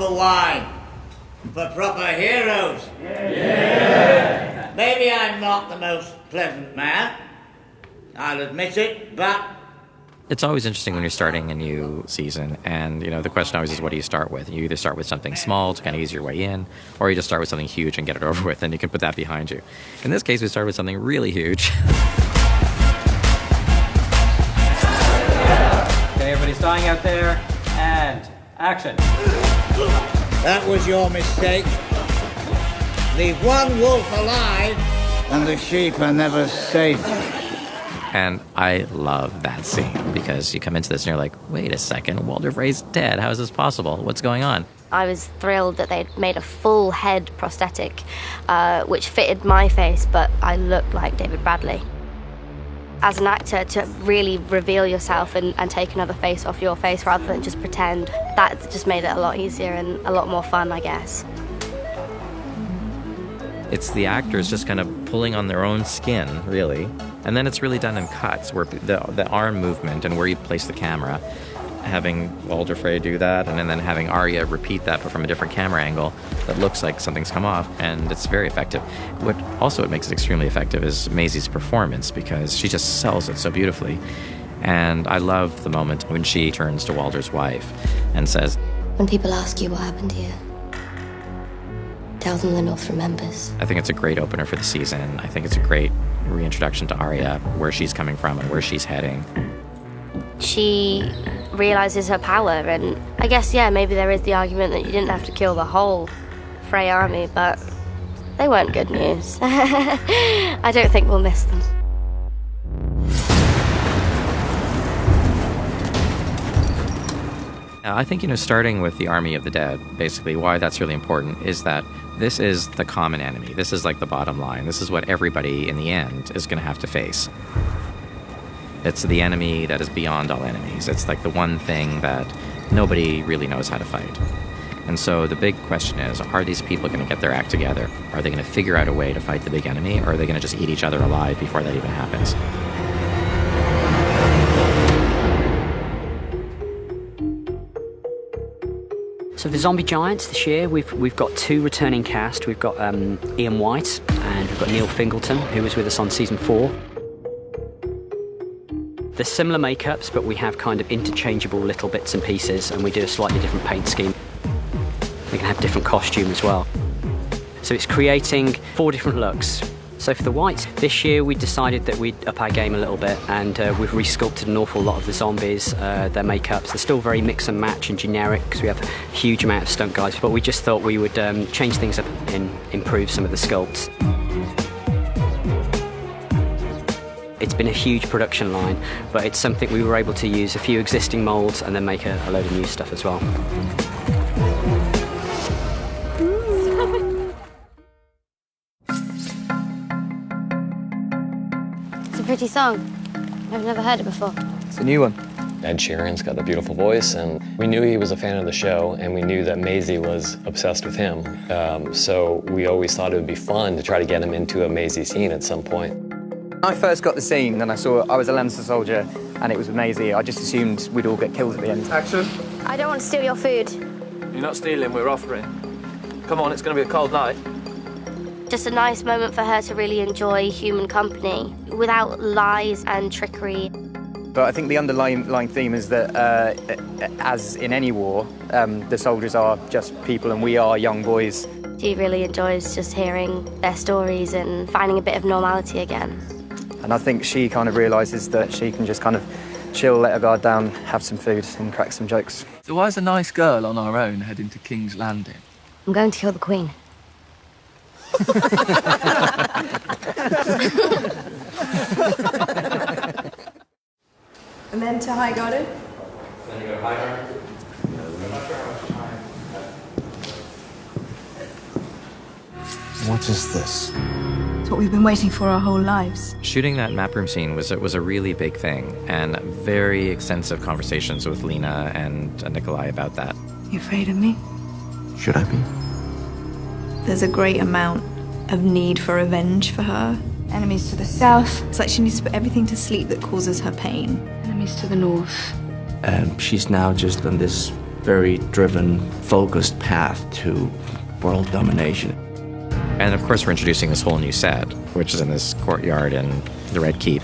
proper wine for proper heroes. Yeah. Maybe I'm not the most pleasant man, I'll admit it, but... It's always interesting when you're starting a new season, and the question always is, what do you start with? You either start with something small to kind of ease your way in, or you just start with something huge and get it over with, and you can put that behind you. In this case, we started with something really huge. Okay, everybody starting out there, and action. That was your mistake. Leave one wolf alive, and the sheep are never safe. And I love that scene, because you come into this and you're like, wait a second, Walder Frey's dead. How is this possible? What's going on? I was thrilled that they'd made a full head prosthetic, which fitted my face, but I looked like David Bradley. As an actor, to really reveal yourself and take another face off your face rather than just pretend, that just made it a lot easier and a lot more fun, I guess. It's the actors just kind of pulling on their own skin, really. And then it's really done in cuts, where the arm movement and where you place the camera, having Walder Frey do that, and then having Arya repeat that, but from a different camera angle that looks like something's come off, and it's very effective. What makes it extremely effective is Maisie's performance, because she just sells it so beautifully. And I love the moment when she turns to Walder's wife and says, When people ask you what happened here, tell them the North remembers. I think it's a great opener for the season. I think it's a great reintroduction to Arya, where she's coming from and where she's heading. She realizes her power, and I guess, maybe there is the argument that you didn't have to kill the whole Frey army, but they weren't good news. I don't think we'll miss them. I think, starting with the Army of the Dead, basically why that's really important is that this is the common enemy. This is like the bottom line. This is what everybody in the end is going to have to face. It's the enemy that is beyond all enemies. It's like the one thing that nobody really knows how to fight. And so the big question is, are these people going to get their act together? Are they going to figure out a way to fight the big enemy, or are they going to just eat each other alive before that even happens? So the Zombie Giants this year, we've got 2 returning cast. We've got Ian White, and we've got Neil Fingleton, who was with us on season 4. They're similar makeups, but we have kind of interchangeable little bits and pieces, and we do a slightly different paint scheme. We can have different costume as well. So it's creating 4 different looks. So for the Whites, this year we decided that we'd up our game a little bit, and we've resculpted an awful lot of the zombies, their makeups. They're still very mix and match and generic, because we have a huge amount of stunt guys, but we just thought we would change things up and improve some of the sculpts. It's been a huge production line, but it's something we were able to use a few existing moulds and then make a load of new stuff as well. It's a pretty song. I've never heard it before. It's a new one. Ed Sheeran's got a beautiful voice, and we knew he was a fan of the show, and we knew that Maisie was obsessed with him. So we always thought it would be fun to try to get him into a Maisie scene at some point. When I first got the scene and I saw I was a Lannister soldier and it was with Maisie, I just assumed we'd all get killed at the end. Action. I don't want to steal your food. You're not stealing, we're offering. Come on, it's going to be a cold night. Just a nice moment for her to really enjoy human company without lies and trickery. But I think the underlying theme is that, as in any war, the soldiers are just people and we are young boys. She really enjoys just hearing their stories and finding a bit of normality again. And I think she kind of realises that she can just kind of chill, let her guard down, have some food and crack some jokes. So why is a nice girl on our own heading to King's Landing? I'm going to kill the Queen. And then to High Garden? Then you go to High Garden? I'm not sure how much time. What is this? It's what we've been waiting for our whole lives. Shooting that map room scene was a really big thing, and very extensive conversations with Lena and Nikolai about that. You afraid of me? Should I be? There's a great amount of need for revenge for her. Enemies to the south. It's like she needs to put everything to sleep that causes her pain. Enemies to the north. And she's now just on this very driven, focused path to world domination. And of course, we're introducing this whole new set, which is in this courtyard in the Red Keep,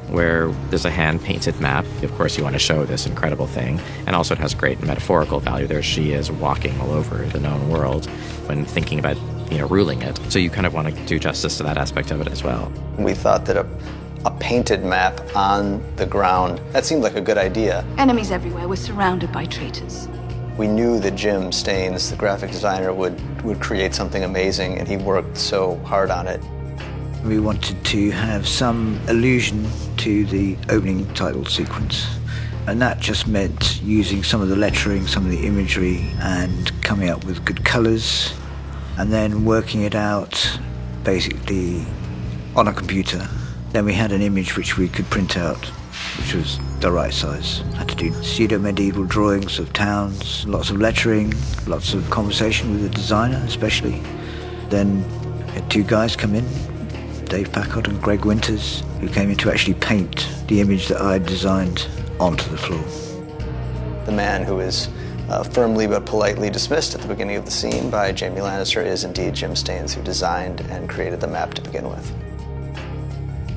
where there's a hand-painted map. Of course, you want to show this incredible thing. And also it has great metaphorical value. There she is walking all over the known world when thinking about, ruling it. So you kind of want to do justice to that aspect of it as well. We thought that a painted map on the ground, that seemed like a good idea. Enemies everywhere. We're surrounded by traitors. We knew that Jim Staines, the graphic designer, would create something amazing, and he worked so hard on it. We wanted to have some allusion to the opening title sequence. And that just meant using some of the lettering, some of the imagery, and coming up with good colors, and then working it out basically on a computer. Then we had an image which we could print out, which was the right size. Had to do pseudo-medieval drawings of towns, lots of lettering, lots of conversation with the designer especially. Then had two guys come in, Dave Packard and Greg Winters, who came in to actually paint the image that I had designed onto the floor. The man who is firmly but politely dismissed at the beginning of the scene by Jaime Lannister is indeed Jim Staines, who designed and created the map to begin with.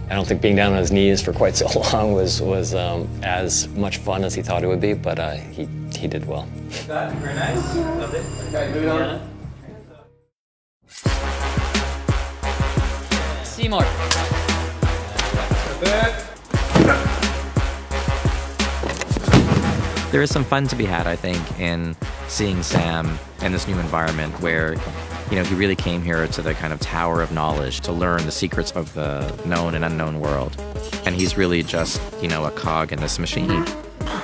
I don't think being down on his knees for quite so long was as much fun as he thought it would be, but he did well. Very nice. Loved it. Okay, moving on. Seymour. There is some fun to be had, I think, in seeing Sam in this new environment where, he really came here to the kind of tower of knowledge to learn the secrets of the known and unknown world. And he's really just, a cog in this machine.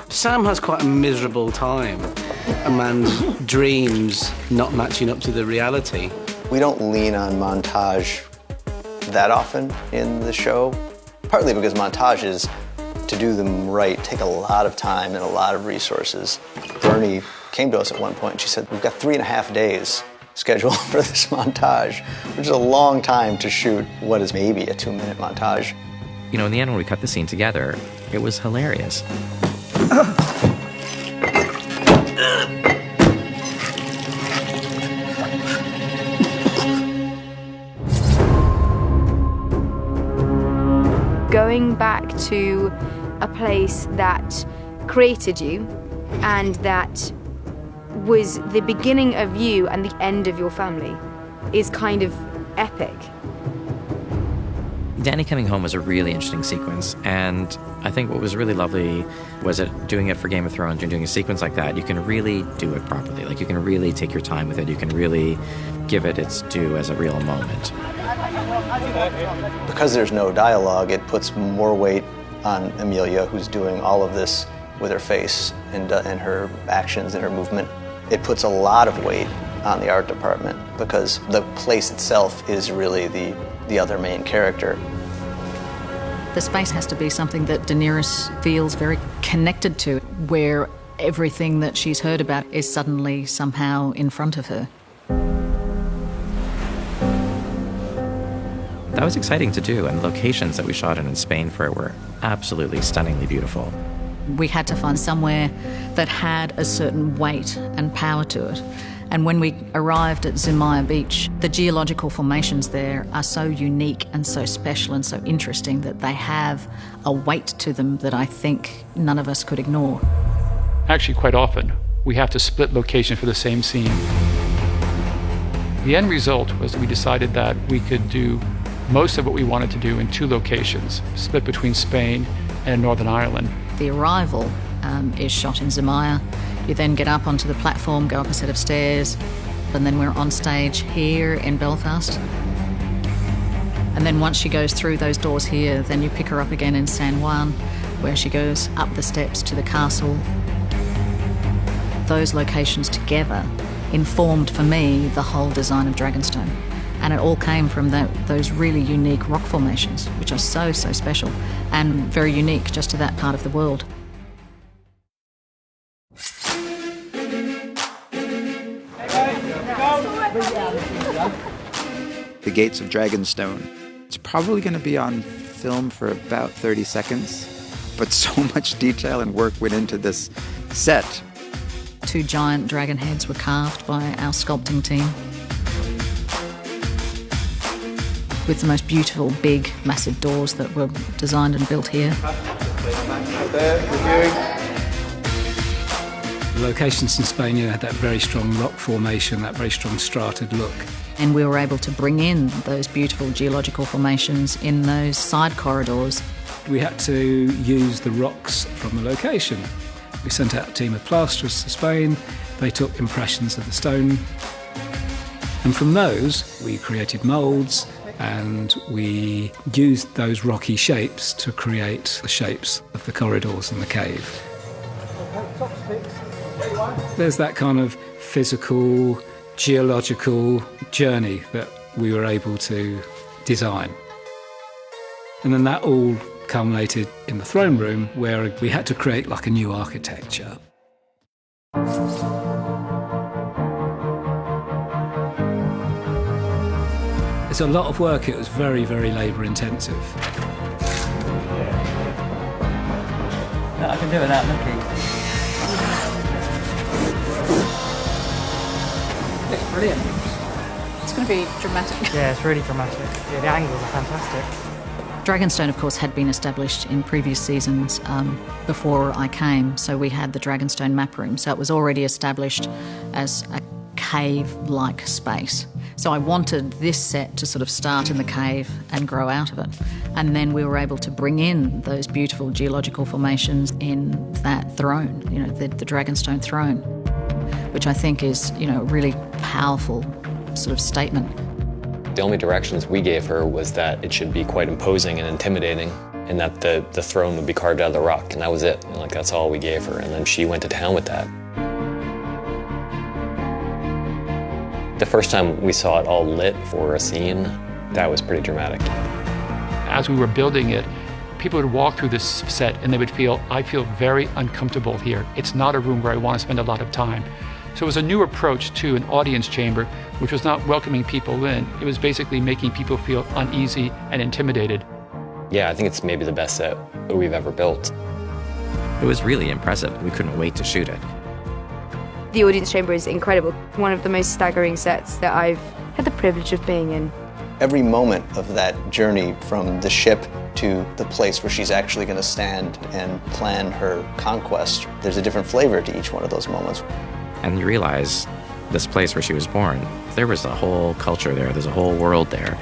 Sam has quite a miserable time. A man's dreams not matching up to the reality. We don't lean on montage that often in the show, partly because montages, to do them right, take a lot of time and a lot of resources. Bernie came to us at one point and she said, we've got 3.5 days scheduled for this montage, which is a long time to shoot what is maybe a 2-minute montage. In the end, when we cut the scene together, it was hilarious. Going back to a place that created you and that was the beginning of you and the end of your family is kind of epic. Danny coming home was a really interesting sequence, and I think what was really lovely was that doing it for Game of Thrones and doing a sequence like that, you can really do it properly. Like, you can really take your time with it. You can really give it its due as a real moment. Because there's no dialogue, it puts more weight on Amelia, who's doing all of this with her face and her actions and her movement. It puts a lot of weight on the art department because the place itself is really the other main character. The space has to be something that Daenerys feels very connected to, where everything that she's heard about is suddenly somehow in front of her. That was exciting to do, and the locations that we shot in Spain for it were absolutely stunningly beautiful. We had to find somewhere that had a certain weight and power to it. And when we arrived at Zumaya Beach, the geological formations there are so unique and so special and so interesting that they have a weight to them that I think none of us could ignore. Actually, quite often, we have to split location for the same scene. The end result was that we decided that we could do most of what we wanted to do in 2 locations, split between Spain and Northern Ireland. The arrival is shot in Zumaya. You then get up onto the platform, go up a set of stairs, and then we're on stage here in Belfast. And then once she goes through those doors here, then you pick her up again in San Juan, where she goes up the steps to the castle. Those locations together informed for me the whole design of Dragonstone. And it all came from those really unique rock formations, which are so, so special and very unique just to that part of the world. The Gates of Dragonstone. It's probably going to be on film for about 30 seconds, but so much detail and work went into this set. 2 giant dragon heads were carved by our sculpting team, with the most beautiful, big, massive doors that were designed and built here. The locations in Spain had that very strong rock formation, that very strong strated look. And we were able to bring in those beautiful geological formations in those side corridors. We had to use the rocks from the location. We sent out a team of plasterers to Spain. They took impressions of the stone. And from those, we created moulds, and we used those rocky shapes to create the shapes of the corridors in the cave. There's that kind of physical, geological journey that we were able to design. And then that all culminated in the throne room, where we had to create like a new architecture. It's a lot of work. It was very, very labour intensive. I can do it without looking. Looks brilliant. It's going to be dramatic. Yeah, it's really dramatic. Yeah, the angles are fantastic. Dragonstone, of course, had been established in previous seasons before I came, so we had the Dragonstone map room, so it was already established as a cave-like space. So I wanted this set to sort of start in the cave and grow out of it. And then we were able to bring in those beautiful geological formations in that throne, you know, the Dragonstone throne, which I think is, you know, a really powerful sort of statement. The only directions we gave her was that it should be quite imposing and intimidating, and that the throne would be carved out of the rock, and that was it. And, like, that's all we gave her, and then she went to town with that. The first time we saw it all lit for a scene, that was pretty dramatic. As we were building it, people would walk through this set and they would feel, I feel very uncomfortable here. It's not a room where I want to spend a lot of time. So it was a new approach to an audience chamber, which was not welcoming people in. It was basically making people feel uneasy and intimidated. Yeah, I think it's maybe the best set we've ever built. It was really impressive. We couldn't wait to shoot it. The audience chamber is incredible. One of the most staggering sets that I've had the privilege of being in. Every moment of that journey from the ship to the place where she's actually going to stand and plan her conquest, there's a different flavor to each one of those moments. And you realize this place where she was born, there was a whole culture there, there's a whole world there,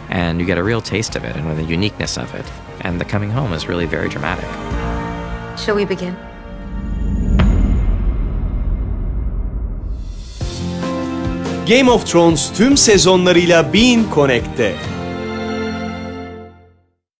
and you get a real taste of it and the uniqueness of it. And the coming home is really very dramatic. Shall we begin? Game of Thrones tüm sezonlarıyla Bein Connect'te.